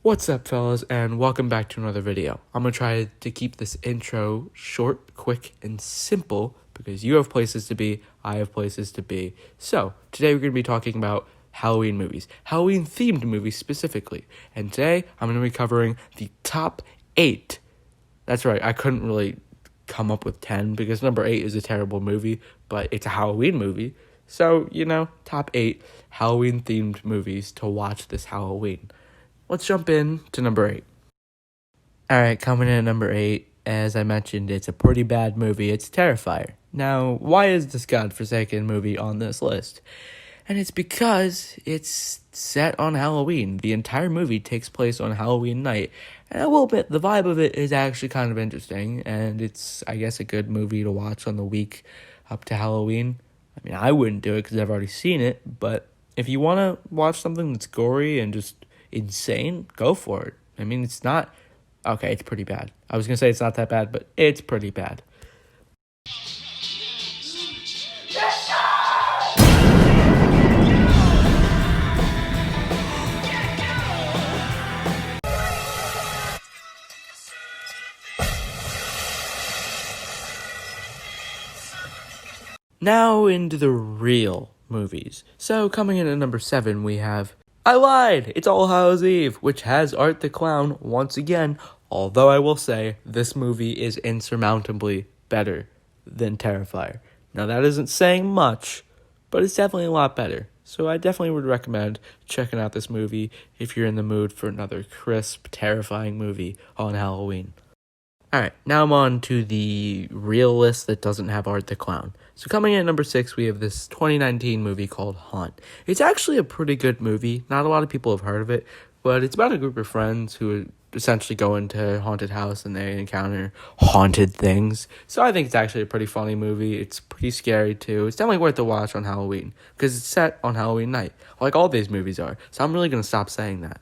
What's up, fellas, and welcome back to another video. I'm going to try to keep this intro short, quick, and simple because you have places to be, I have places to be. So, today we're going to be talking about Halloween movies, Halloween-themed movies specifically. And today, I'm going to be covering the top 8. That's right, I couldn't really come up with 10 because number 8 is a terrible movie, but it's a Halloween movie. So, top 8 Halloween-themed movies to watch this Halloween. Let's jump in to number 8. Alright, coming in at number 8, as I mentioned, it's a pretty bad movie. It's Terrifier. Now, why is this godforsaken movie on this list? And it's because it's set on Halloween. The entire movie takes place on Halloween night. And I will admit, the vibe of it is actually kind of interesting. And it's, I guess, a good movie to watch on the week up to Halloween. I mean, I wouldn't do it because I've already seen it. But if you want to watch something that's gory and just insane, go for it. I mean, it's not okay, it's pretty bad. I was gonna say it's not that bad, but it's pretty bad. Now into the real movies. So coming in at number 7, we have I lied! It's All Hallows Eve, which has Art the Clown once again, although I will say this movie is insurmountably better than Terrifier. Now that isn't saying much, but it's definitely a lot better. So I definitely would recommend checking out this movie if you're in the mood for another crisp, terrifying movie on Halloween. Alright, now I'm on to the real list that doesn't have Art the Clown. So coming in at number 6, we have this 2019 movie called Haunt. It's actually a pretty good movie. Not a lot of people have heard of it, but it's about a group of friends who essentially go into a haunted house and they encounter haunted things. So I think it's actually a pretty funny movie. It's pretty scary too. It's definitely worth a watch on Halloween because it's set on Halloween night, like all these movies are. So I'm really going to stop saying that.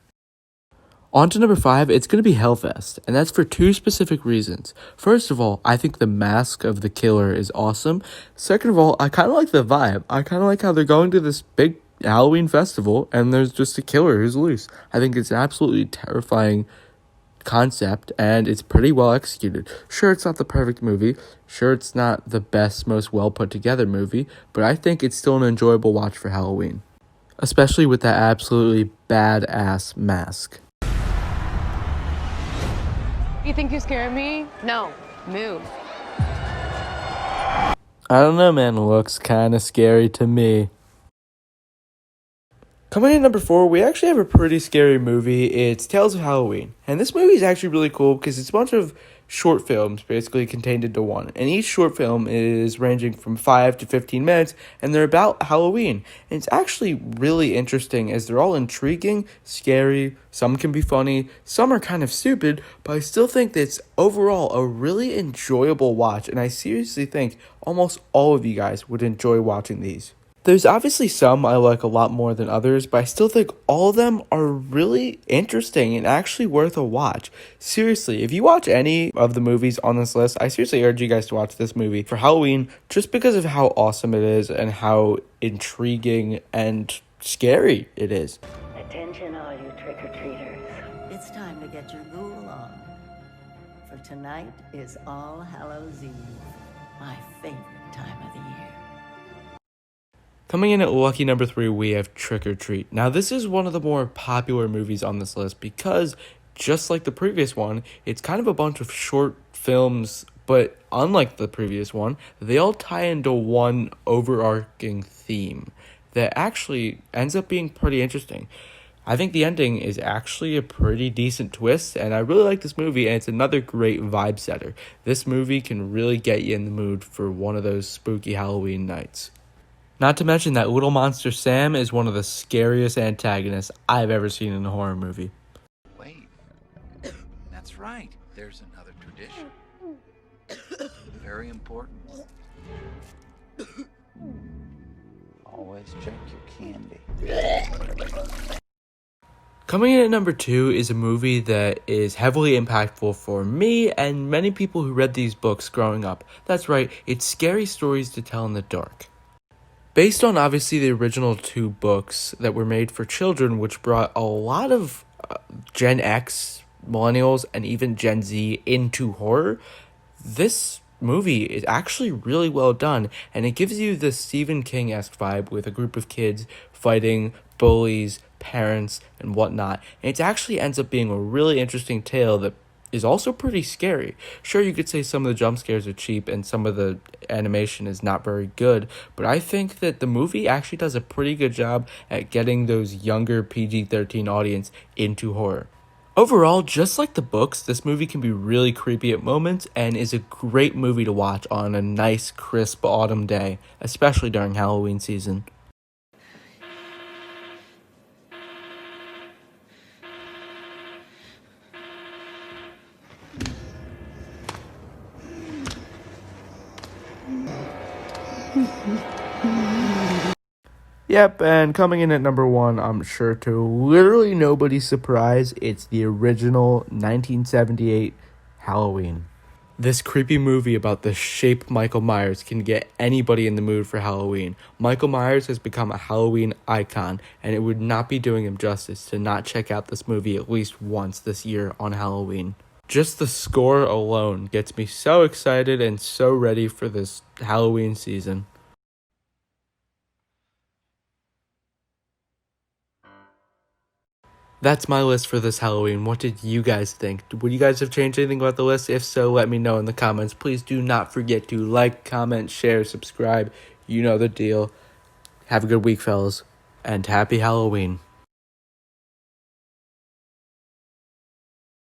On to number 5, it's going to be Hellfest, and that's for 2 specific reasons. First of all, I think the mask of the killer is awesome. Second of all, I kind of like the vibe. I kind of like how they're going to this big Halloween festival, and there's just a killer who's loose. I think it's an absolutely terrifying concept, and it's pretty well executed. Sure, it's not the perfect movie. Sure, it's not the best, most well-put-together movie, but I think it's still an enjoyable watch for Halloween. Especially with that absolutely badass mask. You think you scared me? No. Move. I don't know, man. Looks kind of scary to me. Coming in at number 4, we actually have a pretty scary movie. It's Tales of Halloween. And this movie is actually really cool because it's a bunch of short films basically contained into one. And each short film is ranging from 5 to 15 minutes, and they're about Halloween. And it's actually really interesting as they're all intriguing, scary, some can be funny, some are kind of stupid, but I still think that it's overall a really enjoyable watch. And I seriously think almost all of you guys would enjoy watching these. There's obviously some I like a lot more than others, but I still think all of them are really interesting and actually worth a watch. Seriously, if you watch any of the movies on this list, I seriously urge you guys to watch this movie for Halloween just because of how awesome it is and how intriguing and scary it is. Attention all you trick-or-treaters. It's time to get your ghoul on. For tonight is All Hallows Eve, my favorite time of the year. Coming in at lucky number 3, we have Trick or Treat. Now, this is one of the more popular movies on this list because, just like the previous one, it's kind of a bunch of short films, but unlike the previous one, they all tie into one overarching theme that actually ends up being pretty interesting. I think the ending is actually a pretty decent twist, and I really like this movie, and it's another great vibe setter. This movie can really get you in the mood for one of those spooky Halloween nights. Not to mention that Little Monster Sam is one of the scariest antagonists I've ever seen in a horror movie. Wait, that's right. There's another tradition. Very important. Always check your candy. Coming in at number 2 is a movie that is heavily impactful for me and many people who read these books growing up. That's right, it's Scary Stories to Tell in the Dark. Based on obviously the original 2 books that were made for children, which brought a lot of Gen X, millennials, and even Gen Z into horror, this movie is actually really well done, and it gives you the Stephen King-esque vibe with a group of kids fighting bullies, parents, and whatnot. And it actually ends up being a really interesting tale that is also pretty scary. Sure, you could say some of the jump scares are cheap and some of the animation is not very good, but I think that the movie actually does a pretty good job at getting those younger PG-13 audience into horror. Overall, just like the books, this movie can be really creepy at moments and is a great movie to watch on a nice, crisp autumn day, especially during Halloween season. Yep, and coming in at number 1, I'm sure to literally nobody's surprise, it's the original 1978 Halloween. This creepy movie about the shape Michael Myers can get anybody in the mood for Halloween. Michael Myers has become a Halloween icon, and it would not be doing him justice to not check out this movie at least once this year on Halloween. Just the score alone gets me so excited and so ready for this Halloween season. That's my list for this Halloween. What did you guys think? Would you guys have changed anything about the list? If so, let me know in the comments. Please do not forget to like, comment, share, subscribe. You know the deal. Have a good week, fellas, and happy Halloween.